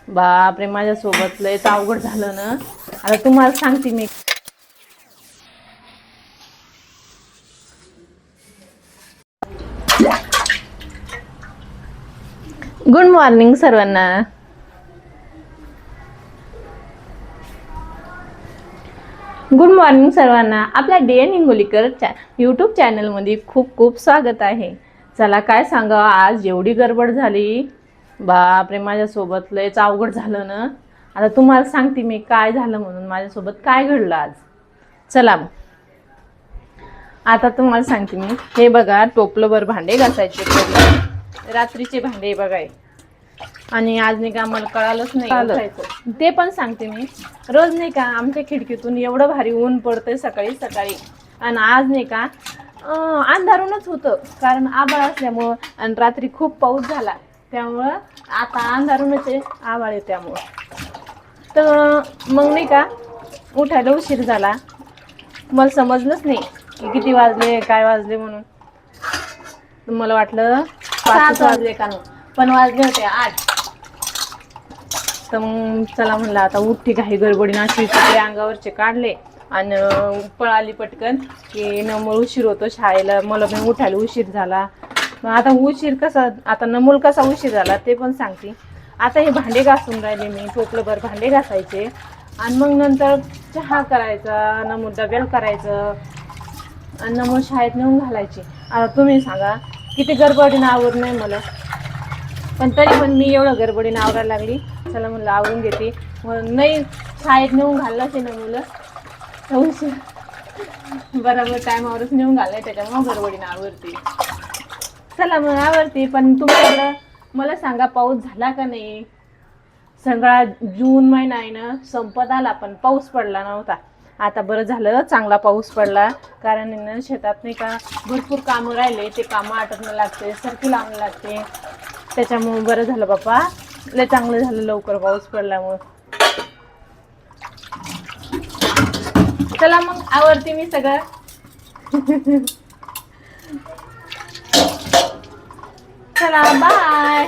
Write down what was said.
बापरे, माझ्यासोबत लयच अवघड झालं ना. आता तुम्हाला सांगते मी. गुड मॉर्निंग सर्वांना. गुड मॉर्निंग सर्वांना. आपल्या डीएन हिंगोलीकर यूट्यूब चॅनलमध्ये खूप खूप स्वागत आहे. चला काय सांगा, आज एवढी गडबड झाली. बापरे, माझ्यासोबत लयच अवघड झालं ना. आता तुम्हाला सांगते मी काय झालं म्हणून, माझ्यासोबत काय घडलं आज. चला आता तुम्हाला सांगते मी. हे बघा, टोपलंभर भांडे घासायचे, रात्रीचे भांडे बघाय. आणि आज नाही का मला कळालंच नाही ते पण सांगते मी. रोज नाही का आमच्या खिडकीतून एवढं भारी ऊन पडतंय सकाळी सकाळी, आणि आज नाही का अंधारूनच होतं, कारण आभाळ असल्यामुळं आणि रात्री खूप पाऊस झाला त्यामुळं आता अंधारूनच आहे, आभाळ आहे त्यामुळं. तर मग नाही का उठायला उशीर झाला. मला समजलंच नाही की किती वाजले काय वाजले म्हणून. मला वाटलं 5 वाजले का नाही, पण वाजले होते 8. तर मग चला म्हणलं आता उठते काही गडबडीनं, अशी कपडे अंगावरचे काढले आणि पळाली पटकन की नमूल उशीर होतो शाळेला. मला पण उठायला उशीर झाला. मग आता उशीर कसा, आता नमूल कसा उशीर झाला ते पण सांगते. आता हे भांडे घासून राहिले मी, टोपलंभर भांडे घासायचे आणि मग नंतर चहा करायचा, नमूल डब्याला करायचं आणि नमूल शाळेत नेऊन घालायची. आता तुम्ही सांगा किती गडबडीनं आवरून नाही मला, पण तरी पण मी एवढं गडबडीनं आवरायला लागली. चला म्हणलं आवरून घेते. मग नाही शाळेत नेऊन घाललाच आहे ना मुलं, उशीर बरोबर टायमावरच नेऊन घाललाय, त्याच्यामुळे गडबडीनं आवरते. चला मग आवरते. पण तुमच्याकडं मला सांगा पाऊस झाला का नाही. सगळा जून महिना आहे ना संपत आला, पण पाऊस पडला नव्हता. आता बरं झालं चांगला पाऊस पडला, कारण शेतात नाही का भरपूर कामं राहिले, ते कामं आटपणं लागते, सरकी लावणं लागते. त्याच्यामुळे बरं झालं बाप्पा, लय चांगलं झालं लवकर पाऊस पडल्यामुळं. चला मग आवरते मी सगळं. चला बाय.